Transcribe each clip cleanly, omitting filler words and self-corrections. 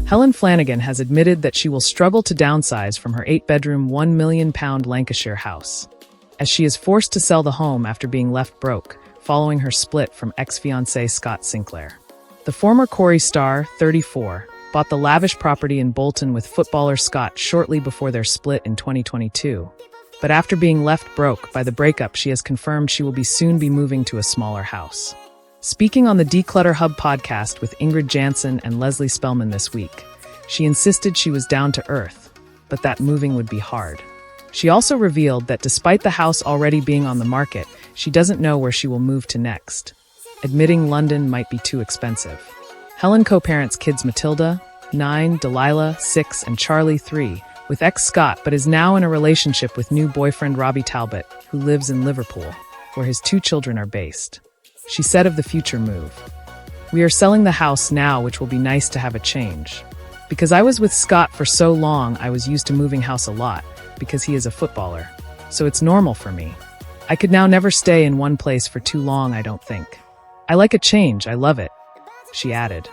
Helen Flanagan has admitted that she will struggle to downsize from her 8-bedroom, £1 million Lancashire house, as she is forced to sell the home after being left broke, following her split from ex-fiancé Scott Sinclair. The former Corrie star, 34, bought the lavish property in Bolton with footballer Scott shortly before their split in 2022. But after being left broke by the breakup, she has confirmed she will soon be moving to a smaller house. Speaking on the Declutter Hub podcast with Ingrid Jansen and Leslie Spellman this week, she insisted she was down to earth, but that moving would be hard. She also revealed that despite the house already being on the market, she doesn't know where she will move to next, admitting London might be too expensive. Helen co-parents kids Matilda, 9, Delilah, 6, and Charlie, 3, with ex-Scott, but is now in a relationship with new boyfriend Robbie Talbot, who lives in Liverpool, where his 2 children are based. She said of the future move, "We are selling the house now, which will be nice to have a change. Because I was with Scott for so long, I was used to moving house a lot, because he is a footballer. So it's normal for me. I could now never stay in one place for too long, I don't think. I like a change, I love it," she added.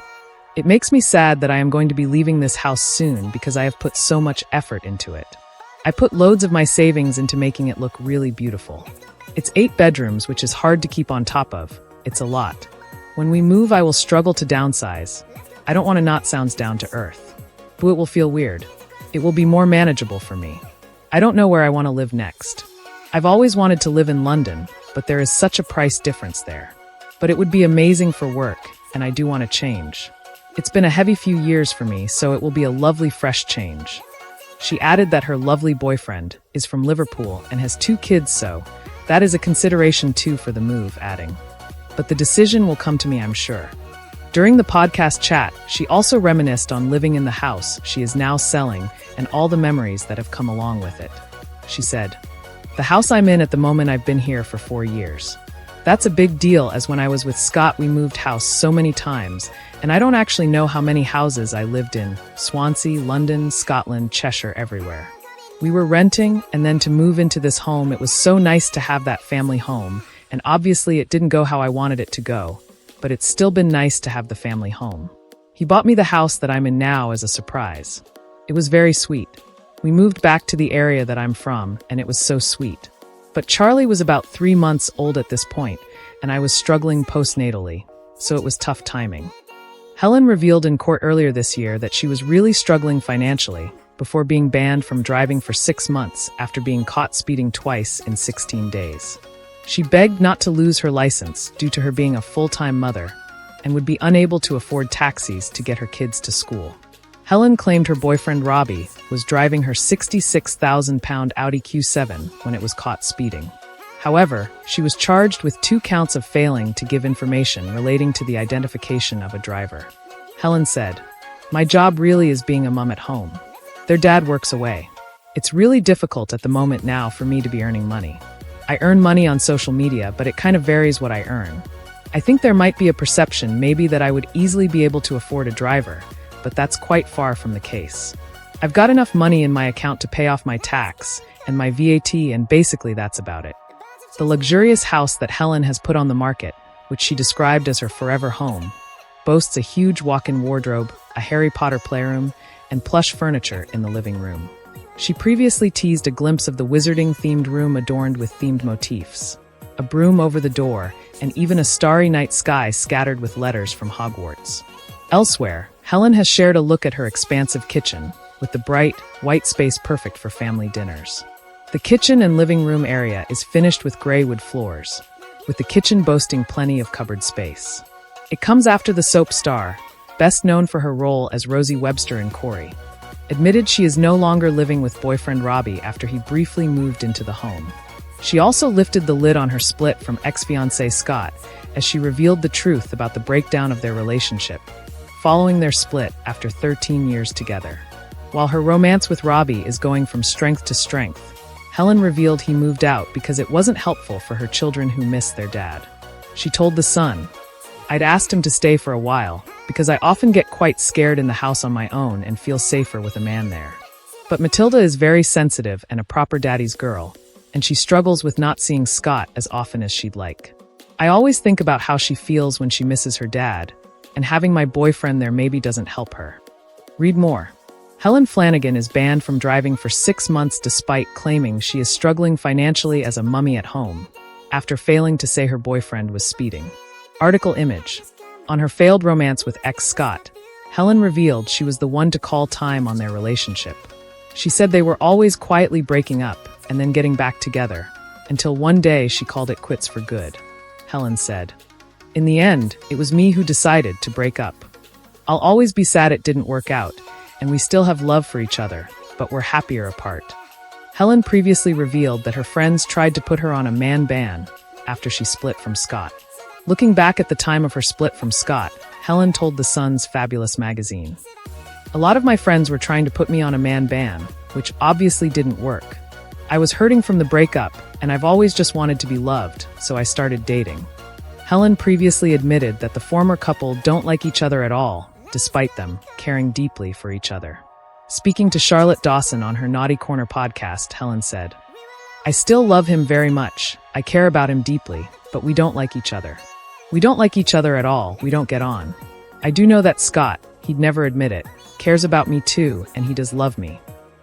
"It makes me sad that I am going to be leaving this house soon because I have put so much effort into it. I put loads of my savings into making it look really beautiful. It's 8 bedrooms, which is hard to keep on top of. It's a lot. When we move, I will struggle to downsize. I don't want to not sound down to earth. But it will feel weird. It will be more manageable for me. I don't know where I want to live next. I've always wanted to live in London, but there is such a price difference there. But it would be amazing for work, and I do want to change. It's been a heavy few years for me, so it will be a lovely fresh change." She added that her lovely boyfriend is from Liverpool and has 2 kids, so that is a consideration too for the move, adding, "But the decision will come to me, I'm sure." During the podcast chat, she also reminisced on living in the house she is now selling and all the memories that have come along with it. She said, "The house I'm in at the moment, I've been here for 4 years. That's a big deal, as when I was with Scott we moved house so many times, and I don't actually know how many houses I lived in: Swansea, London, Scotland, Cheshire, everywhere. We were renting, and then to move into this home, it was so nice to have that family home, and obviously it didn't go how I wanted it to go, but it's still been nice to have the family home. He bought me the house that I'm in now as a surprise. It was very sweet. We moved back to the area that I'm from, and it was so sweet. But Charlie was about 3 months old at this point, and I was struggling postnatally, so it was tough timing." Helen revealed in court earlier this year that she was really struggling financially before being banned from driving for 6 months after being caught speeding twice in 16 days. She begged not to lose her license due to her being a full-time mother and would be unable to afford taxis to get her kids to school. Helen claimed her boyfriend Robbie was driving her £66,000 Audi Q7 when it was caught speeding. However, she was charged with 2 counts of failing to give information relating to the identification of a driver. Helen said, "My job really is being a mum at home. Their dad works away. It's really difficult at the moment now for me to be earning money. I earn money on social media, but it kind of varies what I earn. I think there might be a perception maybe that I would easily be able to afford a driver, but that's quite far from the case. I've got enough money in my account to pay off my tax and my VAT, and basically that's about it." The luxurious house that Helen has put on the market, which she described as her forever home, boasts a huge walk-in wardrobe, a Harry Potter playroom, and plush furniture in the living room. She previously teased a glimpse of the wizarding-themed room adorned with themed motifs, a broom over the door, and even a starry night sky scattered with letters from Hogwarts. Elsewhere, Helen has shared a look at her expansive kitchen, with the bright, white space perfect for family dinners. The kitchen and living room area is finished with gray wood floors, with the kitchen boasting plenty of cupboard space. It comes after the soap star, best known for her role as Rosie Webster in Corrie, admitted she is no longer living with boyfriend Robbie after he briefly moved into the home. She also lifted the lid on her split from ex-fiancé Scott as she revealed the truth about the breakdown of their relationship, following their split after 13 years together. While her romance with Robbie is going from strength to strength, Helen revealed he moved out because it wasn't helpful for her children who miss their dad. She told The Sun, "I'd asked him to stay for a while, because I often get quite scared in the house on my own and feel safer with a man there. But Matilda is very sensitive and a proper daddy's girl, and she struggles with not seeing Scott as often as she'd like. I always think about how she feels when she misses her dad, and having my boyfriend there maybe doesn't help her." Read more. Helen Flanagan is banned from driving for 6 months despite claiming she is struggling financially as a mummy at home, after failing to say her boyfriend was speeding. Article image. On her failed romance with ex Scott, Helen revealed she was the one to call time on their relationship. She said they were always quietly breaking up and then getting back together, until one day she called it quits for good. Helen said, "In the end, it was me who decided to break up. I'll always be sad it didn't work out, and we still have love for each other, but we're happier apart." Helen previously revealed that her friends tried to put her on a man ban after she split from Scott. Looking back at the time of her split from Scott, Helen told The Sun's Fabulous magazine, "A lot of my friends were trying to put me on a man ban, which obviously didn't work. I was hurting from the breakup, and I've always just wanted to be loved, so I started dating." Helen previously admitted that the former couple don't like each other at all, despite them caring deeply for each other. Speaking to Charlotte Dawson on her Naughty Corner podcast, Helen said, "I still love him very much. I care about him deeply, but we don't like each other. We don't like each other at all. We don't get on. I do know that Scott, he'd never admit it, cares about me too, and he does love me."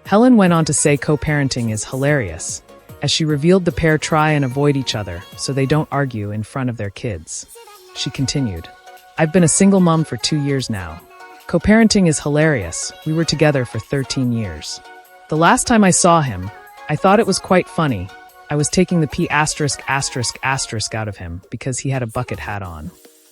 Helen went on to say co-parenting is hilarious, as she revealed the pair try and avoid each other so they don't argue in front of their kids. She continued, "I've been a single mom for 2 years now. Co-parenting is hilarious. We were together for 13 years. The last time I saw him, I thought it was quite funny. I was taking the P*** out of him because he had a bucket hat on.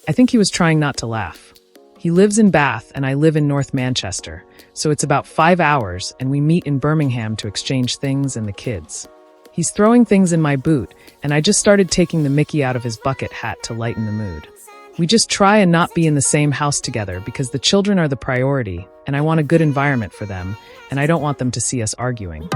I think he was trying not to laugh. He lives in Bath and I live in North Manchester, so it's about 5 hours and we meet in Birmingham to exchange things and the kids. He's throwing things in my boot and I just started taking the mickey out of his bucket hat to lighten the mood. We just try and not be in the same house together because the children are the priority and I want a good environment for them and I don't want them to see us arguing."